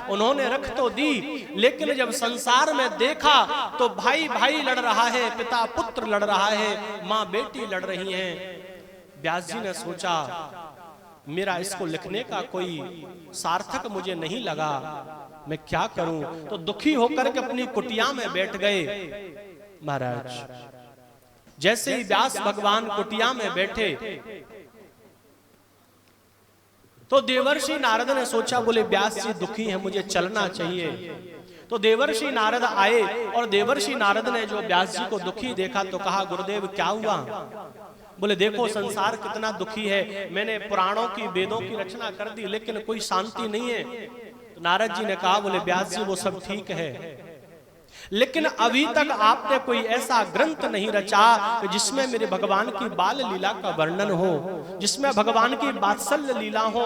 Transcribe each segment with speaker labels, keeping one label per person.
Speaker 1: उन्होंने रख तो दी, लेकिन जब संसार में देखा तो भाई भाई लड़ रहा है, पिता पुत्र लड़ रहा है, माँ बेटी लड़ रही हैं। व्यास जी ने सोचा मेरा इसको लिखने का कोई सार्थक मुझे नहीं लगा, मैं क्या करूं। तो दुखी होकर के अपनी कुटिया में बैठ गए। महाराज जैसे ही व्यास भगवान कुटिया में बैठे तो देवर्षि नारद ने सोचा, बोले व्यास जी दुखी हैं, मुझे चलना चाहिए। तो देवर्षि नारद आए और देवर्षि नारद ने जो व्यास जी को दुखी देखा तो कहा, गुरुदेव क्या हुआ। बोले देखो संसार कितना दुखी है, मैंने पुराणों की वेदों की रचना कर दी लेकिन कोई शांति नहीं है। तो नारद जी ने कहा, बोले व्यास जी वो सब ठीक है, लेकिन अभी तक आपने कोई ऐसा ग्रंथ नहीं रचा जिसमें मेरे भगवान की बाल लीला का वर्णन हो, जिसमें भगवान की वात्सल्य लीला हो।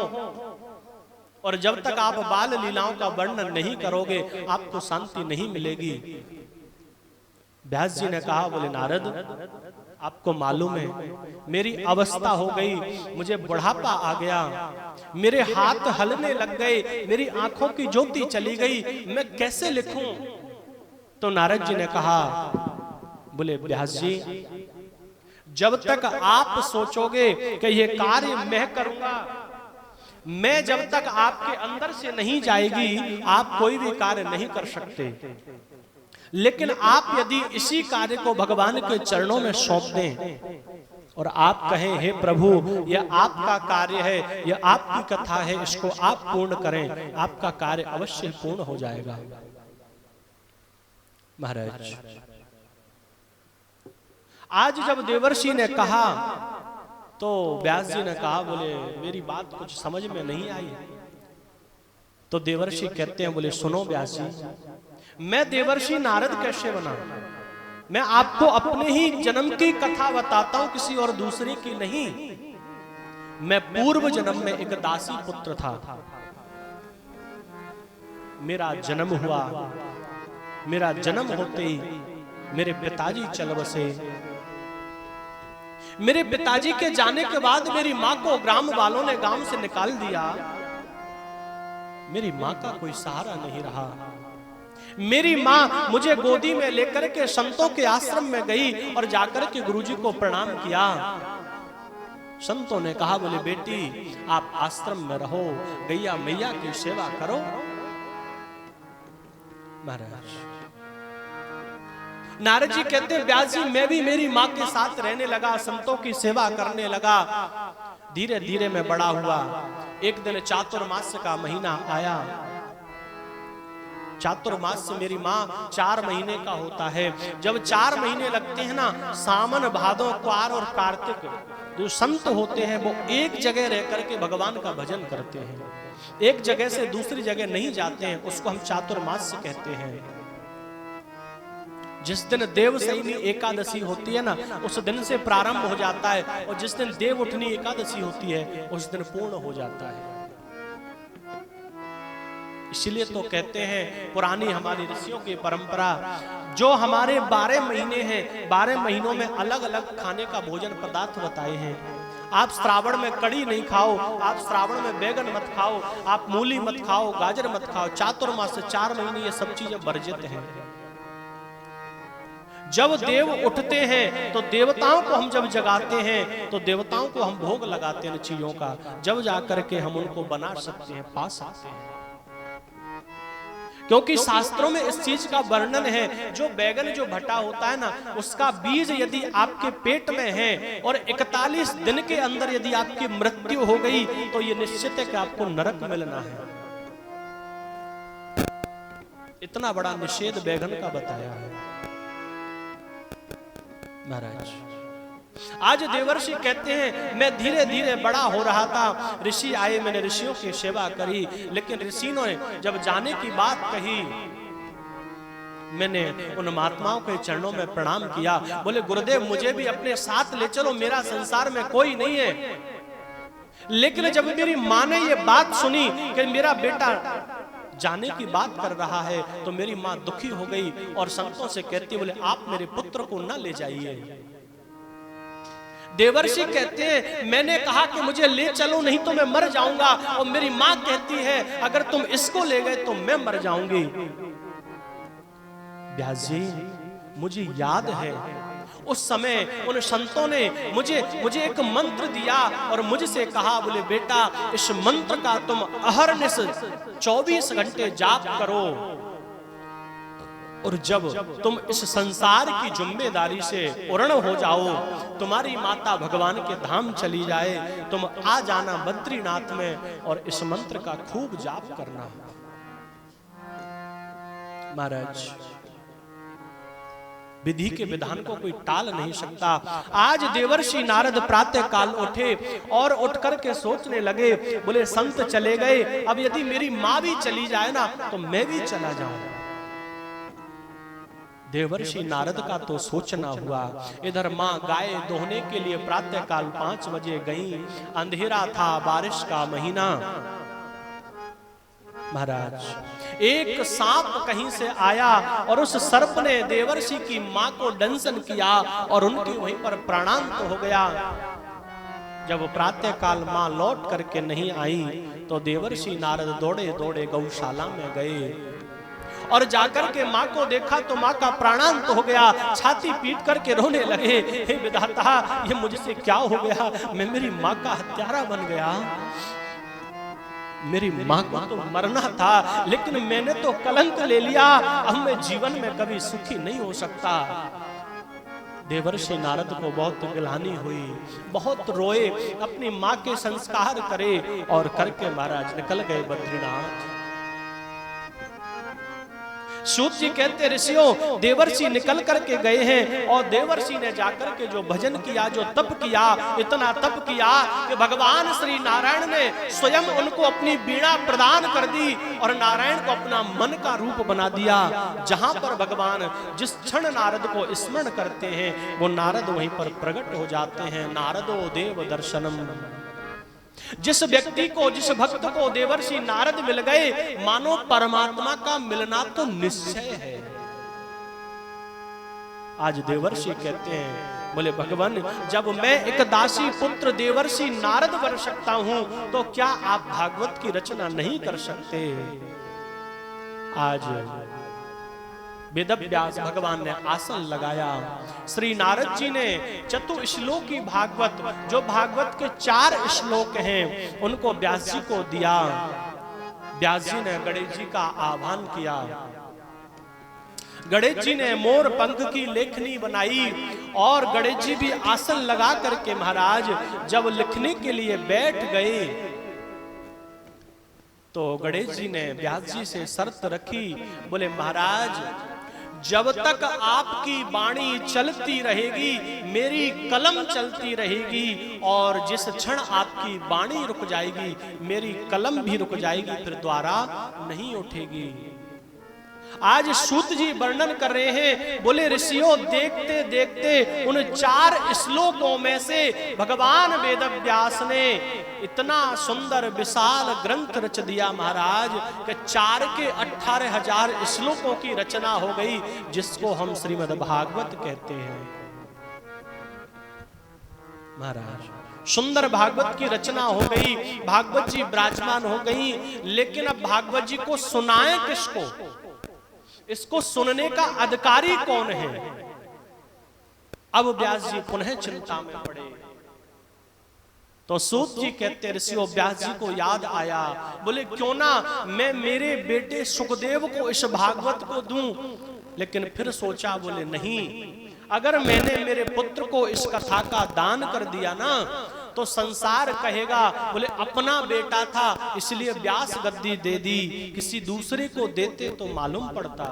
Speaker 1: और जब तक आप बाल लीलाओं का वर्णन नहीं करोगे आपको शांति नहीं मिलेगी। व्यास जी ने कहा, बोले नारद आपको मालूम है मेरी अवस्था हो गई, मुझे बुढ़ापा आ गया, मेरे हाथ हलने लग गए, मेरी आंखों की ज्योति चली गई, मैं कैसे लिखूं। तो नारद जी ने कहा, बोले व्यास जी जब तक आप सोचोगे कि ये कार्य मैं करूंगा, मैं जब तक आपके अंदर से नहीं जाएगी आप कोई भी कार्य नहीं कर सकते। लेकिन आप यदि इसी कार्य को भगवान के चरणों में सौंप दें और आप कहें, हे प्रभु यह आपका कार्य है, यह आपकी कथा है, इसको आप पूर्ण करें, आपका कार्य अवश्य पूर्ण हो जाएगा। महाराज आज जब देवर्षि ने कहा तो व्यास जी ने कहा, बोले मेरी बात कुछ समझ में नहीं आई। तो देवर्षि कहते हैं, बोले सुनो व्यास जी, मैं देवर्षि नारद कैसे बना, मैं आपको अपने ही जन्म की कथा बताता हूं, किसी और दूसरे की नहीं। मैं पूर्व जन्म में एक दासी पुत्र था, मेरा जन्म हुआ, मेरा जन्म होते ही मेरे पिताजी चल बसे। मेरे पिताजी के जाने के बाद मेरी मां को ग्राम वालों ने गांव से निकाल दिया, मेरी मां का कोई सहारा नहीं रहा। मेरी मां मुझे गोदी में लेकर के संतों के आश्रम में गई और जाकर के गुरुजी को प्रणाम किया। संतों ने कहा, बोले बेटी आप आश्रम में रहो, गैया मैया की सेवा करो। महाराज नारद जी कहते हैं, व्यास जी मैं भी मेरी मां के साथ रहने लगा, संतों की सेवा करने लगा। धीरे धीरे मैं बड़ा हुआ। एक दिन चातुर्मास का महीना आया। चातुर्मास से मेरी माँ 4 महीने का होता है। जब 4 महीने लगते हैं ना, सावन भादो क्वार और कार्तिक, जो संत होते हैं वो एक जगह रह करके भगवान का भजन करते हैं, एक जगह से दूसरी जगह नहीं जाते हैं, उसको हम चातुर्मास कहते हैं। जिस दिन देवशयनी एकादशी होती है ना, उस दिन से प्रारंभ हो जाता है, और जिस दिन देव उठनी एकादशी होती है उस दिन पूर्ण हो जाता है। इसलिए तो कहते हैं पुरानी हमारी ऋषियों की परंपरा, जो हमारे 12 महीने हैं, 12 महीनों में अलग अलग खाने का भोजन पदार्थ बताए हैं। आप श्रावण में कड़ी नहीं खाओ, आप श्रावण में बैगन मत खाओ, आप मूली मत खाओ, गाजर मत खाओ। चातुर्मास से 4 महीने ये सब चीजें वर्जित हैं। जब देव उठते हैं तो देवताओं को हम जब जगाते हैं तो देवताओं को हम भोग लगाते हैं चीजों का, जब जाकर के हम उनको बना सकते हैं, पा सकते हैं। क्योंकि शास्त्रों में इस चीज का वर्णन है, जो बैगन जो भटा होता है ना, उसका बीज यदि आपके पेट में है और 41 दिन के अंदर यदि आपकी मृत्यु हो गई तो ये निश्चित है कि आपको नरक मिलना है। इतना बड़ा निषेध बैगन का बताया है। महाराज आज देवर्षि कहते हैं, मैं धीरे धीरे बड़ा हो रहा था, ऋषि आए, मैंने ऋषियों की सेवा करी, लेकिन ऋषि ने जब जाने की बात कही, मैंने उन महात्माओं के चरणों में प्रणाम किया। बोले गुरुदेव मुझे भी अपने साथ ले चलो, मेरा संसार में कोई नहीं है। लेकिन जब मेरी माँ ने ये बात सुनी कि मेरा बेटा जाने की बात कर रहा है, तो मेरी माँ दुखी हो गई और संतों से कहती, बोले आप मेरे पुत्र को न ले जाइए। देवर्षि कहते हैं मैंने कहा कि मुझे ले चलो नहीं तो मैं मर जाऊंगा, और मेरी मां कहती है अगर तुम इसको ले गए तो मैं मर जाऊंगी। व्यास जी मुझे याद है उस समय उन संतों ने मुझे एक मंत्र दिया और मुझसे कहा, बोले बेटा इस मंत्र का तुम अहरनिश 24 घंटे जाप करो, और जब तुम इस संसार की जिम्मेदारी से पूर्ण हो जाओ, तुम्हारी माता भगवान के धाम चली जाए, तुम आ जाना बद्रीनाथ में और इस मंत्र का खूब जाप करना। महाराज विधि के विधान को कोई टाल नहीं सकता। आज देवर्षि नारद प्रातः काल उठे और उठ करके सोचने लगे, बोले संत चले गए, अब यदि मेरी मां भी चली जाए ना तो मैं भी चला जाऊं। देवर्षि नारद का तो सोचना हुआ, इधर मां गाय दोहने के लिए प्रातः काल 5 बजे गई, अंधेरा था, बारिश का महीना। महाराज एक सांप कहीं से आया और उस सर्प ने देवर्षि की मां को दंशन किया और उनकी वहीं पर प्राणांत हो गया। जब प्रातः काल मां लौट करके नहीं आई तो देवर्षि नारद दौड़े दौड़े गौशाला में गए और जाकर के मां को देखा तो मां का प्राणांत हो गया। छाती पीट करके रोने लगे, हे विधाता ये मुझसे क्या हो गया, मैं मेरी मां का हत्यारा बन गया। मेरी मां को तो मरना था लेकिन मैंने तो कलंक ले लिया, अब मैं जीवन में कभी सुखी नहीं हो सकता। देवर्षि नारद को बहुत ग्लानि हुई, बहुत रोए, अपनी मां के संस्कार करे और करके महाराज निकल गए बद्रीनाथ। सूत जी कहते ऋषियों देवर्षि निकल करके गए हैं और देवर्षि ने जाकर के जो भजन किया, जो तप किया, इतना तप किया कि भगवान श्री नारायण ने स्वयं उनको अपनी वीणा प्रदान कर दी और नारायण को अपना मन का रूप बना दिया। जहां पर भगवान जिस क्षण नारद को स्मरण करते हैं वो नारद वहीं पर प्रकट हो जाते हैं। नारदो देव दर्शनम, जिस व्यक्ति को, जिस भक्त को देवर्षि नारद मिल गए, मानो परमात्मा का मिलना तो निश्चय है। आज देवर्षि कहते हैं, बोले भगवान जब मैं एक दासी पुत्र देवर्षि नारद बन सकता हूं तो क्या आप भागवत की रचना नहीं कर सकते। आज वेदव्यास भगवान ने आसन लगाया, श्री नारद जी ने चतुश्लोकी भागवत, जो भागवत के 4 श्लोक हैं उनको व्यास जी को दिया। व्यास जी ने गणेश जी का आह्वान किया, गणेश जी ने मोर पंख की लेखनी बनाई और गणेश जी भी आसन लगा करके महाराज जब लिखने के लिए बैठ गए तो गणेश जी ने व्यास जी से शर्त रखी, बोले महाराज जब तक आपकी वाणी चलती रहेगी मेरी कलम चलती रहेगी, और जिस क्षण आपकी वाणी रुक जाएगी मेरी कलम भी रुक जाएगी, फिर द्वारा नहीं उठेगी। आज सूत जी वर्णन कर रहे हैं, बोले ऋषियों देखते देखते उन 4 श्लोकों में से भगवान वेदव्यास ने इतना सुंदर विशाल ग्रंथ रच दिया महाराज कि 4 के 18,000 श्लोकों की रचना हो गई, जिसको हम श्रीमद् भागवत कहते हैं। महाराज सुंदर भागवत की रचना हो गई, भागवत जी विराजमान हो गई, लेकिन अब भागवत जी को सुनाए किसको, इसको सुनने का अधिकारी कौन है। अब व्यास जी पुनः चिंता में पड़े तो सूत जी कहते ऋषियों व्यास जी को याद आया, बोले क्यों ना मैं मेरे बेटे सुखदेव को इस भागवत को दूं, लेकिन फिर सोचा, बोले नहीं, अगर मैंने मेरे पुत्र को इस कथा का दान कर दिया ना तो संसार कहेगा बोले अपना बेटा था इसलिए व्यास गद्दी दे दी, किसी दूसरे को देते तो मालूम पड़ता।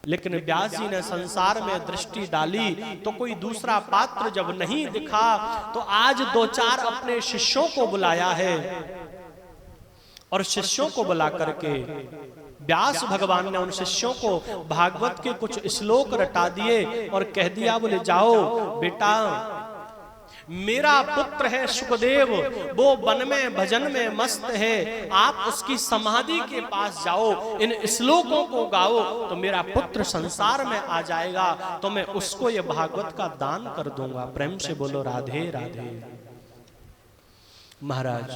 Speaker 1: लेकिन व्यास जी ने संसार में दृष्टि डाली तो कोई दूसरा पात्र जब नहीं दिखा तो आज 2-4 अपने शिष्यों को बुलाया है और शिष्यों को बुला करके व्यास भगवान ने उन शिष्यों को भागवत के कुछ श्लोक रटा दिए और कह दिया, बोले जाओ बेटा मेरा पुत्र है सुखदेव, वो वन में भजन में मस्त है, आप उसकी समाधि के पास जाओ, इन श्लोकों को गाओ तो मेरा पुत्र संसार में आ जाएगा, तो मैं उसको ये भागवत का दान कर दूंगा। प्रेम से बोलो राधे राधे। महाराज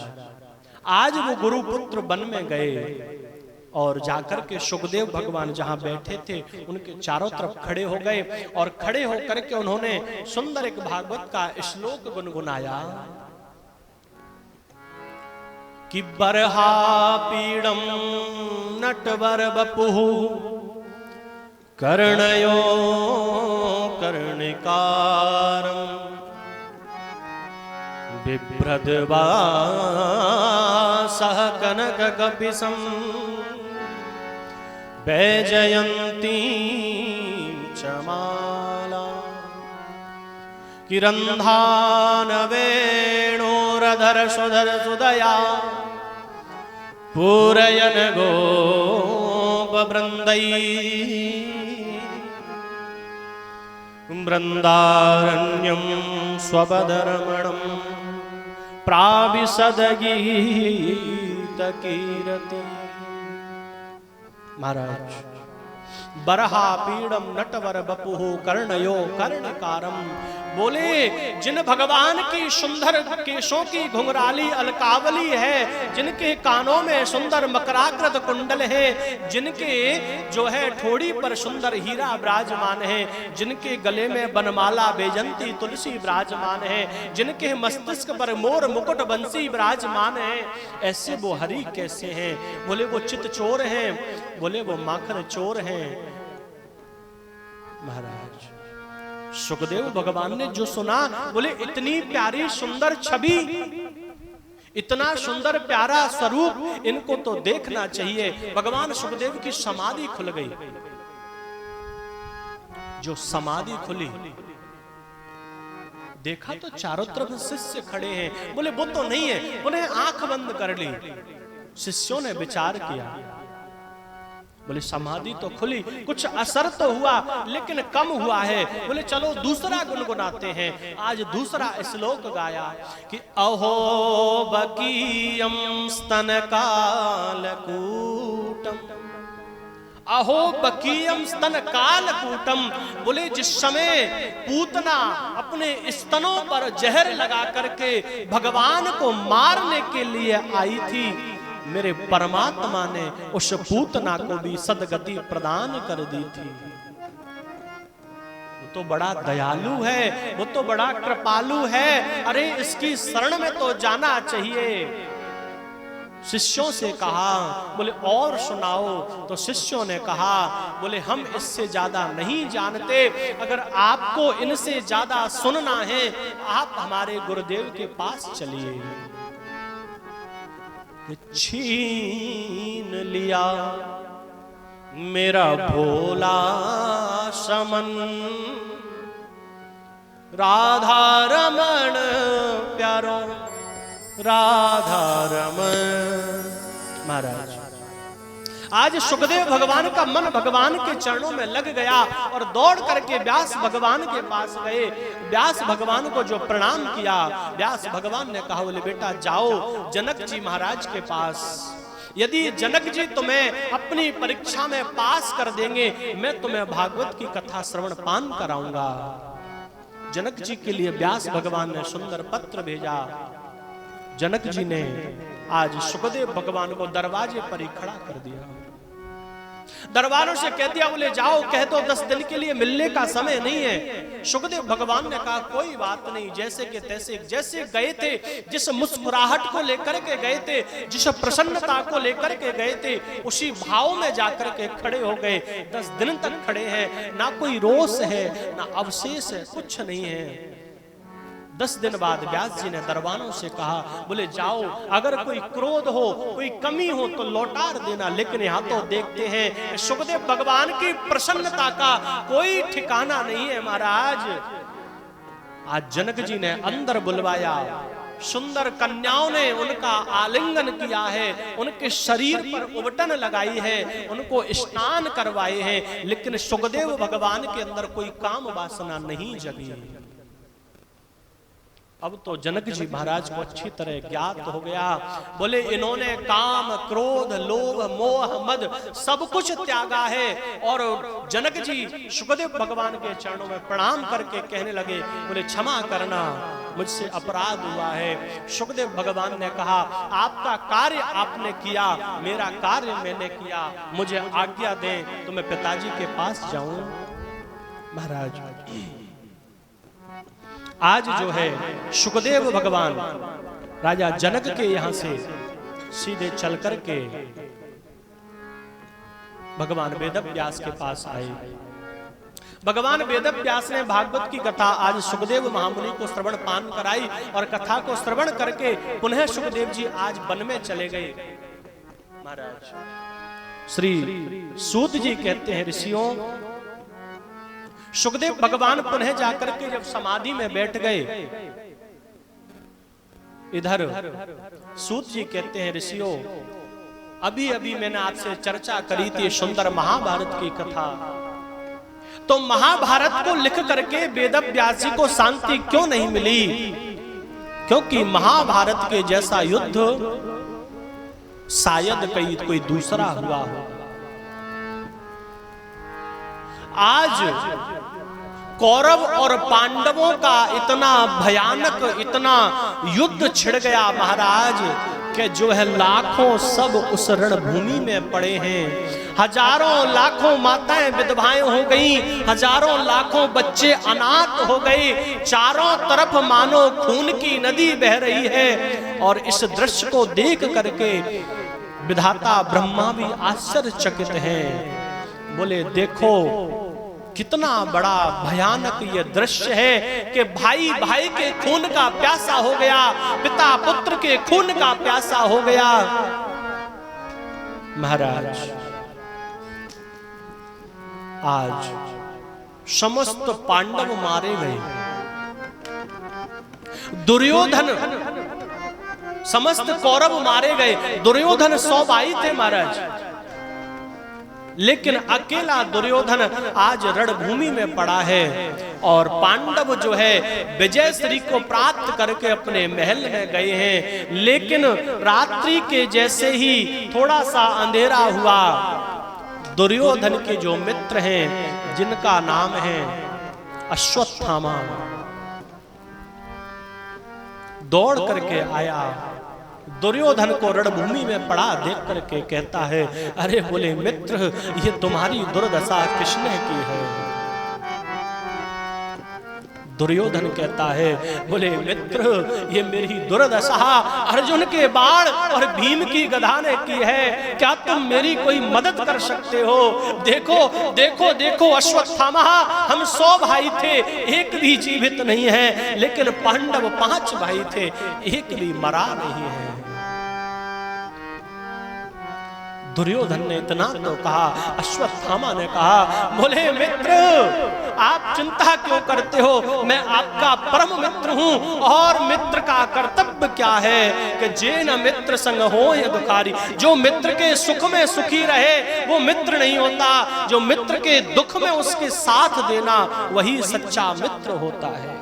Speaker 1: आज वो गुरुपुत्र वन में गए और जाकर के सुखदेव भगवान जहां बैठे थे उनके चारों तरफ खड़े हो गए और खड़े होकर के उन्होंने सुंदर एक भागवत का श्लोक गुनगुनाया कि बरहा पीड़म नटवर बपुः कर्णयो कर्णिकारं बिभ्रद्वा सह कनक कपिसं वैजयन्ती च माला किरन्धान वेणोरधर सुधर सुदया पूरयन गोप वृन्दै वृन्दारण्यं स्वपदरमणं प्राविशद गीतकीरति। महाराज बरहा पीड़म नटवर बपुः कर्णयो कर्णकारम, बोले जिन भगवान की सुंदर केशों की घुंघराली अलकावली है, जिनके कानों में सुंदर मकराकृत कुंडल है, जिनके जो है ठोड़ी पर सुंदर हीरा विराजमान है, जिनके गले में बनमाला बेजंती तुलसी विराजमान है, जिनके मस्तिष्क पर मोर मुकुट बंसी विराजमान है, ऐसे वो हरि कैसे हैं? बोले वो चित चोर हैं, बोले वो माखन चोर हैं। महाराज सुखदेव भगवान ने जो सुना, बोले इतनी प्यारी सुंदर छवि, इतना सुंदर प्यारा स्वरूप, इनको तो देखना चाहिए। भगवान सुखदेव की समाधि खुल गई। जो समाधि खुली, देखा तो चारों तरफ शिष्य खड़े हैं। बोले वो तो नहीं है, उन्हें आंख बंद कर ली। शिष्यों ने विचार किया, बोले समाधि तो खुली, कुछ असर तो हुआ लेकिन कम हुआ है। बोले चलो दूसरा गुनगुनाते हैं। आज दूसरा श्लोक गाया कि अहो बकीयम स्तन कालकूटम, अहो बकीयम स्तन कालकूटम। बोले जिस समय पूतना अपने स्तनों पर जहर लगा करके भगवान को मारने के लिए आई थी, मेरे परमात्मा ने उस पूतना को भी सदगति प्रदान कर दी थी। वो तो बड़ा दयालु है, वो तो बड़ा कृपालु है, अरे इसकी शरण में तो जाना चाहिए। शिष्यों से कहा, बोले और सुनाओ। तो शिष्यों ने कहा, बोले हम इससे ज्यादा नहीं जानते, अगर आपको इनसे ज्यादा सुनना है आप हमारे गुरुदेव के पास चलिए। छीन लिया मेरा भोला समन, राधा रमण प्यारो राधा रमण। महाराज आज सुखदेव भगवान का मन भगवान के चरणों में लग गया और दौड़ करके व्यास भगवान के पास गए। व्यास भगवान को जो प्रणाम किया, व्यास भगवान ने कहा, बोले बेटा जाओ जनक जी महाराज के पास, यदि जनक जी तुम्हें अपनी परीक्षा में पास कर देंगे, मैं तुम्हें भागवत की कथा श्रवण पान कराऊंगा। जनक जी के लिए व्यास भगवान ने सुंदर पत्र भेजा। जनक जी ने आज सुखदेव भगवान को दरवाजे पर ही खड़ा कर दिया। दरबारों से कह दिया, बोले जाओ कह दो 10 दिन के लिए मिलने का समय नहीं है। सुखदेव भगवान ने कहा कोई बात नहीं, जैसे के तैसे, जैसे गए थे, जिस मुस्कुराहट को लेकर के गए थे, जिस प्रसन्नता को लेकर के गए थे, उसी भाव में जाकर के खड़े हो गए। 10 दिन तक खड़े हैं, ना कोई रोष है ना अवशेष है, कुछ नहीं है। 10 दिन बाद व्यास जी ने दरबारों से कहा, बोले जाओ अगर कोई क्रोध हो, कोई कमी हो तो लौटा देना, लेकिन यहाँ तो देखते हैं सुखदेव भगवान की प्रसन्नता का कोई ठिकाना नहीं है। महाराज आज जनक जी ने अंदर बुलवाया, सुंदर कन्याओं ने उनका आलिंगन किया है, उनके शरीर पर उबटन लगाई है, उनको स्नान करवाए हैं, लेकिन सुखदेव भगवान के अंदर कोई काम वासना नहीं जगी। अब तो जनक जी महाराज को अच्छी तरह ज्ञात हो गया। बोले इन्होंने काम, क्रोध, लोभ, मोह, मद सब कुछ त्यागा है। और जनक जी सुखदेव भगवान के चरणों में प्रणाम करके कहने लगे, बोले क्षमा करना, मुझसे अपराध हुआ है। सुखदेव भगवान ने कहा, आपका कार्य आपने किया, मेरा कार्य मैंने किया, मुझे आज्ञा दें तो मैं पिताजी के पास जाऊं। महाराज आज जो है सुखदेव भगवान राजा जनक के यहां से सीधे चल करके भगवान वेदव्यास के पास आए। भगवान वेदव्यास ने भागवत की कथा आज सुखदेव महामुनि को श्रवण पान कराई और कथा को श्रवण करके पुनः सुखदेव जी आज वन में चले गए। महाराज श्री सूत जी कहते हैं, ऋषियों, सुखदेव भगवान पुनः जाकर के जब समाधि में बैठ गए, इधर सूत जी कहते हैं, ऋषियों, अभी अभी मैंने आपसे चर्चा करी थी सुंदर महाभारत की कथा, तो महाभारत को लिख करके वेदव्यास जी को शांति क्यों नहीं मिली? क्योंकि महाभारत के जैसा युद्ध शायद कोई दूसरा हुआ हो। आज कौरव और पांडवों का इतना भयानक, इतना युद्ध छिड़ गया महाराज, कि जो है लाखों सब उस रणभूमि में पड़े हैं। हजारों लाखों माताएं विधवाएं हो गई, हजारों लाखों बच्चे अनाथ हो गए, चारों तरफ मानो खून की नदी बह रही है। और इस दृश्य को देख करके विधाता ब्रह्मा भी आश्चर्यचकित हैं। बोले देखो कितना बड़ा भयानक ये दृश्य है कि भाई भाई के खून का प्यासा हो गया, पिता पुत्र के खून का प्यासा हो गया। महाराज आज समस्त पांडव मारे गए, दुर्योधन, समस्त कौरव मारे गए, दुर्योधन 100 भाई थे महाराज, लेकिन अकेला दुर्योधन आज रणभूमि में पड़ा है। और पांडव जो है विजय श्री को प्राप्त करके अपने महल में गए हैं, लेकिन रात्रि के जैसे ही थोड़ा सा अंधेरा हुआ, दुर्योधन के जो मित्र हैं जिनका नाम है अश्वत्थामा, दौड़ करके आया, दुर्योधन को रणभूमि में पड़ा देख करके कहता है, अरे बोले मित्र, ये तुम्हारी दुर्दशा किसने की है? दुर्योधन कहता है, बोले मित्र, ये मेरी दुर्दशा अर्जुन के बाण और भीम की गदा ने की है, क्या तुम मेरी कोई मदद कर सकते हो? देखो देखो देखो अश्वत्थामा, हम 100 भाई थे, एक भी जीवित नहीं है, लेकिन पांडव 5 भाई थे, एक भी मरा नहीं है। दुर्योधन ने इतना तो कहा, अश्वत्थामा ने कहा, बोले मित्र, आप चिंता क्यों करते हो? मैं आपका परम मित्र हूं, और मित्र का कर्तव्य क्या है कि जेन मित्र संग होय दुखारी, जो मित्र के सुख में सुखी रहे वो मित्र नहीं होता, जो मित्र के दुख में उसके साथ देना वही सच्चा मित्र होता है।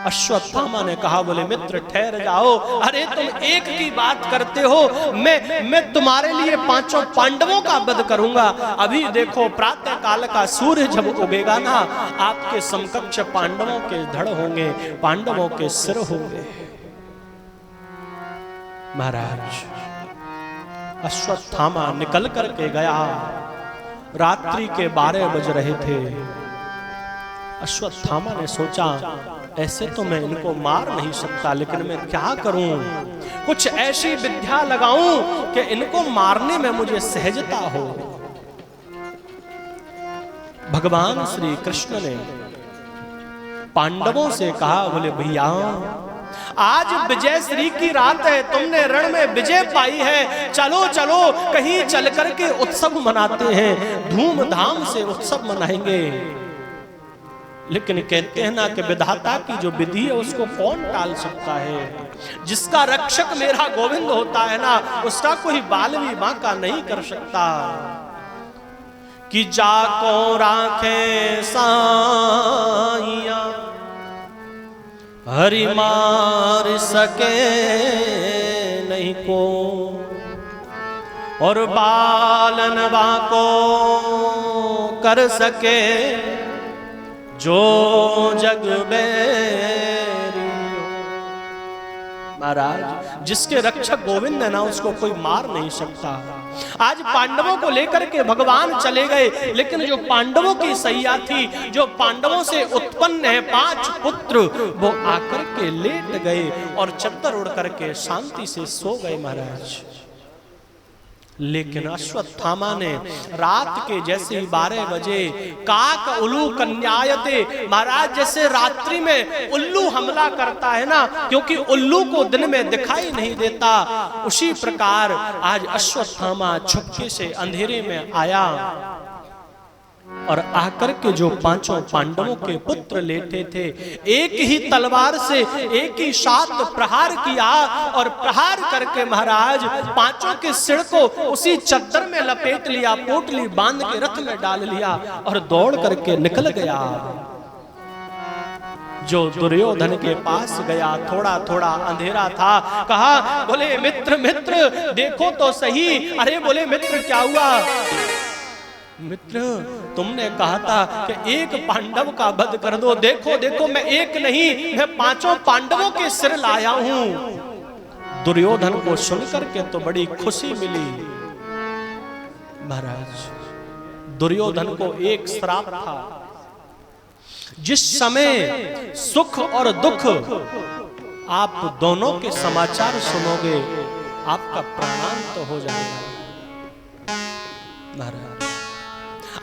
Speaker 1: अश्वत्थामा ने कहा, बोले मित्र ठहर जाओ, अरे तुम एक की बात करते हो, मैं तुम्हारे लिए 5 पांडवों का वध करूंगा। अभी देखो प्रातः काल का सूर्य जब उगेगा ना, आपके समकक्ष पांडवों के धड़ होंगे, पांडवों के सिर होंगे। महाराज अश्वत्थामा निकल करके गया, रात्रि के 12 बज रहे थे। अश्वत्थामा ने सोचा, ऐसे तो मैं इनको मार नहीं सकता, लेकिन मैं क्या करूं? कुछ ऐसी विद्या लगाऊं कि इनको मारने में मुझे सहजता हो। भगवान श्री कृष्ण ने पांडवों से कहा, बोले भैया, आज विजय श्री की रात है, तुमने रण में विजय पाई है, चलो चलो कहीं चल करके उत्सव मनाते हैं, धूमधाम से उत्सव मनाएंगे। लेकिन कहते हैं ना कि विधाता की जो विधि है उसको कौन टाल सकता है? जिसका रक्षक मेरा गोविंद होता है ना, उसका कोई बाल भी बांका नहीं कर सकता। कि जाको राखे साइया हरि मार सके नहीं को, और बालन बाको कर सके जो जग बेरी। महाराज जिसके रक्षक गोविंद है ना, उसको कोई मार नहीं सकता। आज पांडवों को लेकर के भगवान चले गए, लेकिन जो पांडवों की सैया थी, जो पांडवों से उत्पन्न है 5 पुत्र, वो आकर के लेट गए और चद्दर उड़ करके शांति से सो गए महाराज। लेकिन अश्वत्थामा ने रात के जैसे 12 बजे काक उल्लू कन्यायते, महाराज जैसे रात्रि में उल्लू हमला करता है ना, क्योंकि उल्लू को दिन में दिखाई नहीं देता, उसी प्रकार आज अश्वत्थामा छुपके से अंधेरे में आया और आकर के जो 5 पांडवों के पुत्र लेटे थे, एक ही तलवार से एक ही साथ प्रहार किया और प्रहार करके महाराज 5 के सिर को उसी चद्दर में लपेट लिया, पोटली बांध के रथ में डाल लिया और दौड़ करके निकल गया। जो दुर्योधन के पास गया, थोड़ा थोड़ा अंधेरा था, कहा बोले मित्र मित्र देखो तो सही। अरे बोले मित्र क्या हुआ? मित्र तुमने कहा था कि एक पांडव का वध कर दो, देखो देखो मैं एक नहीं मैं 5 पांडवों के सिर लाया हूं। दुर्योधन को सुनकर के तो बड़ी खुशी मिली। महाराज दुर्योधन को एक श्राप था, जिस समय सुख और दुख आप दोनों के समाचार सुनोगे आपका प्राणांत तो हो जाएगा। महाराज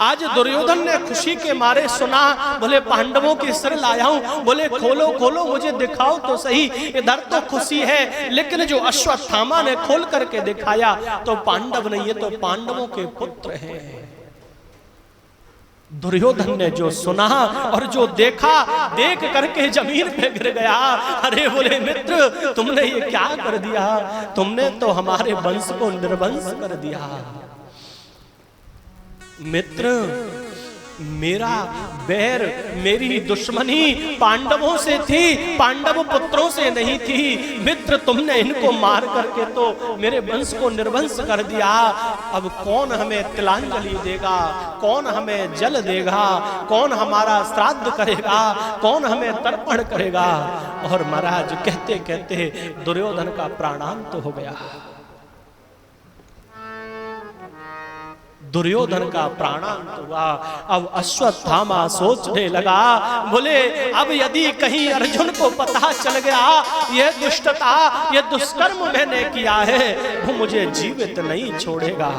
Speaker 1: आज दुर्योधन ने खुशी के मारे सुना, बोले पांडवों के सिर लाया हूं, बोले खोलो खोलो मुझे दिखाओ तो सही। इधर तो खुशी है, लेकिन जो अश्वत्थामा ने खोल करके दिखाया तो पांडव नहीं, ये तो पांडवों के पुत्र हैं। दुर्योधन ने जो सुना और जो देखा, देख करके जमीन पे गिर गया। अरे बोले मित्र तुमने ये क्या कर दिया? तुमने तो हमारे वंश को निर्वंश कर दिया। मित्र मेरा बैर, मेरी दुश्मनी पांडवों से थी, पांडव पुत्रों से नहीं थी। मित्र तुमने इनको मार करके तो मेरे वंश को निर्वंश कर दिया। अब कौन हमें तिलांजलि देगा, कौन हमें जल देगा, कौन हमारा श्राद्ध करेगा, कौन हमें तर्पण करेगा? और महाराज कहते कहते दुर्योधन का प्राणांत हो गया। दुर्योधन का प्राणांत हुआ। अब अश्वत्थामा सोचने लगा, बोले अब यदि कहीं अर्जुन को पता चल गया यह दुष्टता, यह दुष्कर्म मैंने किया है, वो मुझे जीवित नहीं छोड़ेगा।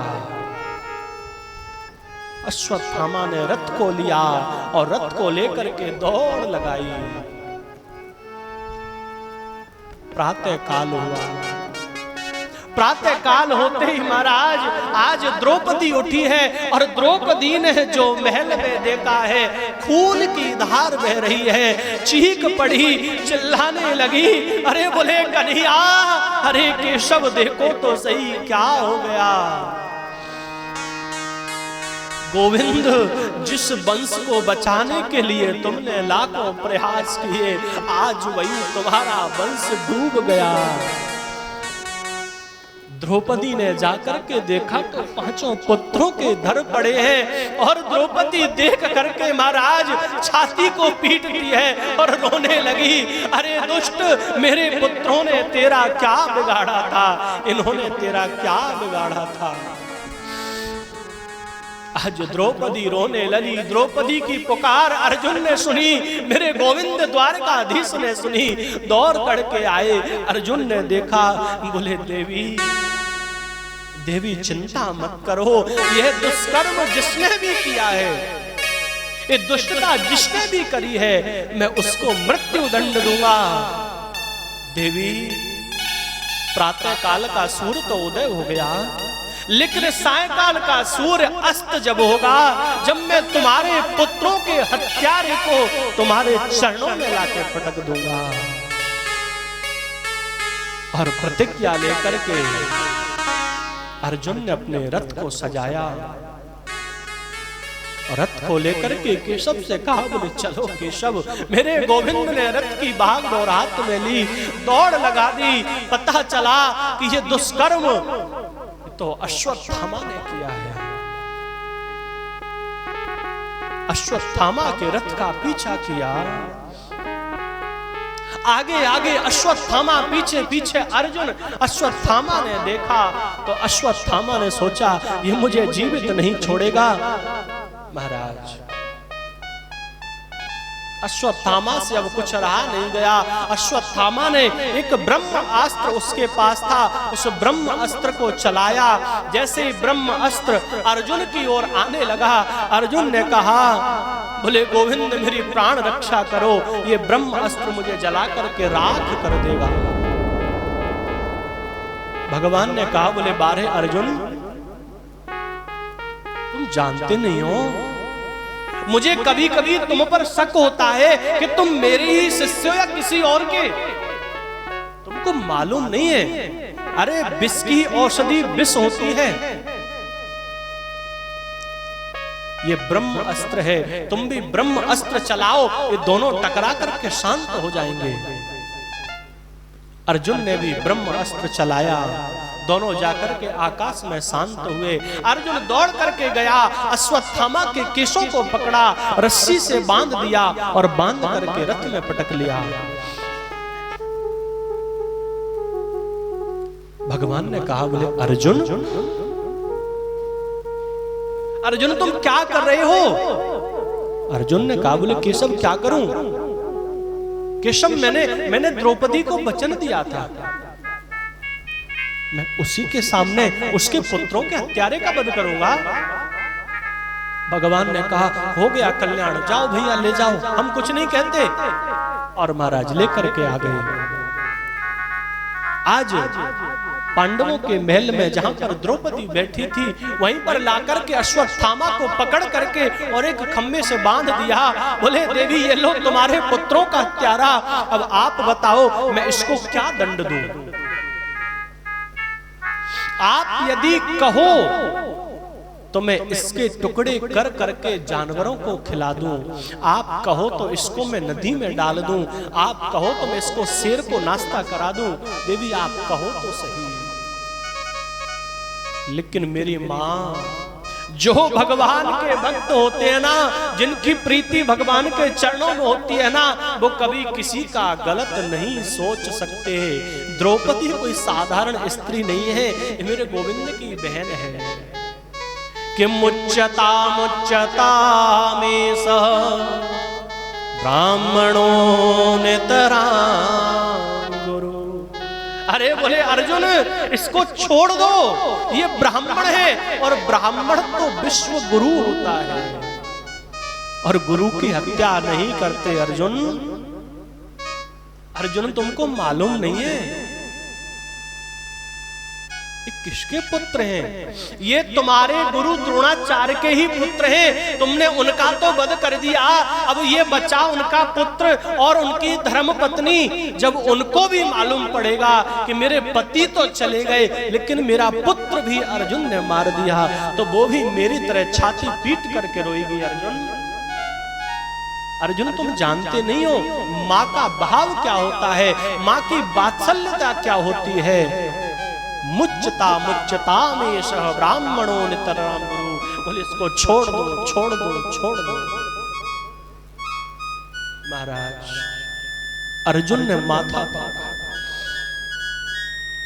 Speaker 1: अश्वत्थामा ने रथ को लिया और रथ को लेकर के दौड़ लगाई। प्रातः काल हुआ। प्रातः काल होते ही महाराज आज द्रौपदी उठी है और द्रौपदी ने जो महल में देखा है, खून की धार बह रही है, चीख पड़ी, चिल्लाने लगी, अरे बोले कन्हैया, अरे केशव देखो तो सही क्या हो गया। गोविंद जिस वंश को बचाने के लिए तुमने लाखों प्रयास किए, आज वही तुम्हारा वंश डूब गया। द्रौपदी ने जाकर के देखा तो 5 पुत्रों के धर पड़े हैं और द्रौपदी देख करके महाराज छाती को पीटती है और रोने लगी, अरे दुष्ट, मेरे पुत्रों ने तेरा क्या बिगाड़ा था, इन्होंने तेरा क्या बिगाड़ा था। आज द्रौपदी रोने लगी। द्रौपदी की पुकार अर्जुन ने सुनी, मेरे गोविंद द्वारकाधीश ने सुनी, दौड़ करके आए। अर्जुन ने देखा, बोले देवी देवी चिंता मत करो, यह दुष्कर्म जिसने भी किया है, ये दुष्टता जिसने भी करी है, मैं उसको मृत्यु दंड दूंगा। देवी प्रातः काल का सूर्य तो उदय हो गया, लेकिन सायकाल का सूर्य अस्त जब होगा, जब मैं तुम्हारे पुत्रों के हत्यारे को तुम्हारे चरणों में लाके पटक दूंगा। और प्रतिज्ञा लेकर के अर्जुन ने अपने रथ को सजाया। रथ को लेकर के केशव से कहा, बोले चलो केशव। मेरे गोविंद ने रथ की बागडोर हाथ में ली, दौड़ लगा दी। पता चला कि ये दुष्कर्म तो अश्वत्थामा ने किया है। अश्वत्थामा के रथ का पीछा किया, आगे आगे अश्वत्थामा, पीछे पीछे अर्जुन। अश्वत्थामा ने देखा तो अश्वत्थामा ने सोचा ये मुझे जीवित नहीं छोड़ेगा। महाराज अश्वत्थामा से अब कुछ रहा नहीं गया। अश्वत्थामा ने एक ब्रह्म अस्त्र उसके पास था, उस ब्रह्म अस्त्र को चलाया। जैसे ब्रह्म अस्त्र अर्जुन की ओर आने लगा, अर्जुन ने कहा, बोले गोविंद मेरी प्राण रक्षा करो, ये ब्रह्म अस्त्र मुझे जला करके राख कर देगा। भगवान ने कहा, बोले बारे अर्जुन तुम जानते नहीं हो, मुझे कभी कभी तुम पर शक होता है कि तुम मेरे ही शिष्य हो या किसी और के। तुमको मालूम नहीं है, अरे विष की औषधि विष होती है। ये ब्रह्म अस्त्र है, तुम भी ब्रह्म अस्त्र चलाओ, ये दोनों टकरा करके शांत हो जाएंगे। अर्जुन ने भी ब्रह्म अस्त्र चलाया, दोनों जाकर के आकाश में शांत हुए। अर्जुन दौड़ करके गया, अश्वत्थामा के केशों को पकड़ा, रस्सी से बांध दिया और बांध करके रथ में पटक लिया। भगवान ने कहा, बोले अर्जुन अर्जुन तुम क्या कर रहे हो? अर्जुन ने कहा, बोले केशव क्या करूं? केशव मैंने द्रौपदी को वचन दिया था, मैं उसी के सामने उसके पुत्रों के हत्यारे का वध करूंगा। भगवान ने कहा, हो गया कल्याण, जाओ भैया ले जाओ, हम कुछ नहीं कहते। और महाराज लेकर के आ गए। आज पांडवों के महल में जहां पर द्रौपदी बैठी थी, वहीं पर लाकर के अश्वत्थामा को पकड़ करके और एक खम्भे से बांध दिया। बोले देवी ये लो तुम्हारे पुत्रों का हत्यारा, अब आप बताओ मैं इसको क्या दंड दूं? आप यदि कहो तो मैं इसके टुकड़े कर करके जानवरों को खिला दूं, आप कहो तो इसको मैं नदी में डाल दूं, आप कहो तो मैं इसको शेर को नाश्ता करा दूं। देवी आप कहो तो सही, लेकिन मेरी मां, जो भगवान के भक्त होते हैं ना, जिनकी प्रीति भगवान के चरणों में होती है ना, वो कभी किसी का गलत नहीं सोच सकते। द्रौपदी कोई साधारण स्त्री नहीं है, मेरे गोविंद की बहन है। कि मुच्यता मुच्यता में सह ब्राह्मणों ने तरा गुरु। अरे बोले अर्जुन इसको छोड़ दो, ये ब्राह्मण है और ब्राह्मण तो विश्व गुरु होता है और गुरु की हत्या नहीं करते। अर्जुन अर्जुन तुमको मालूम नहीं है ये किसके पुत्र हैं? ये तुम्हारे गुरु द्रोणाचार्य के ही पुत्र हैं। तुमने उनका तो वध कर दिया, अब ये बचा उनका पुत्र और उनकी धर्मपत्नी। जब उनको भी मालूम पड़ेगा कि मेरे पति तो चले गए लेकिन मेरा पुत्र भी अर्जुन ने मार दिया, तो वो भी मेरी तरह छाती पीट करके रोएगी। अर्जुन तुम जानते नहीं हो माँ का भाव क्या होता है, माँ की वात्सल्यता क्या होती है। मुच्यता मुच्यता में सह ब्राह्मणों ने तराम गुरु। बोले इसको छोड़ दो छोड़ दो छोड़ दो। महाराज अर्जुन ने माथा पाड़ा।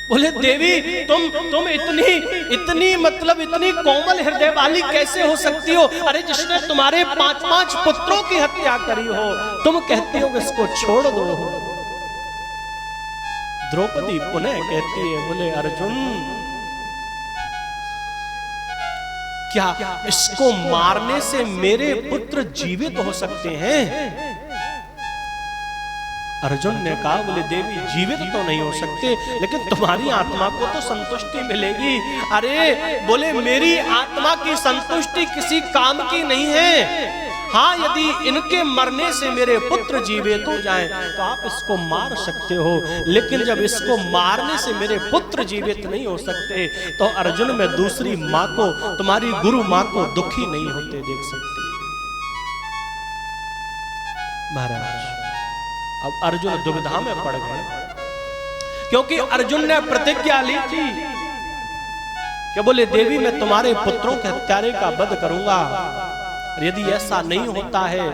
Speaker 1: बोले देवी तुम इतनी मतलब इतनी कोमल हृदय वाली कैसे हो सकती हो? अरे जिसने तुम्हारे 5-5 पुत्रों की हत्या करी हो, तुम कहती हो कि इसको छोड़ दो। द्रौपदी पुनः कहती है, बोले अर्जुन क्या इसको मारने से मेरे पुत्र जीवित हो सकते हैं? अर्जुन ने कहा, बोले देवी जीवित तो नहीं हो सकते लेकिन तुम्हारी आत्मा को तो संतुष्टि मिलेगी। अरे बोले मेरी आत्मा की संतुष्टि किसी काम की नहीं है। हाँ यदि इनके मरने से मेरे पुत्र जीवित हो जाएं तो आप इसको मार सकते हो, लेकिन जब इसको मारने से मेरे पुत्र जीवित नहीं हो सकते तो अर्जुन में दूसरी माँ को, तुम्हारी गुरु माँ को दुखी नहीं होते देख सकती। महाराज अब अर्जुन दुविधा में पड़ गए, क्योंकि अर्जुन ने प्रतिज्ञा ली थी कि बोले देवी मैं तुम्हारे पुत्रों के हत्यारे का वध करूंगा, यदि ऐसा नहीं होता है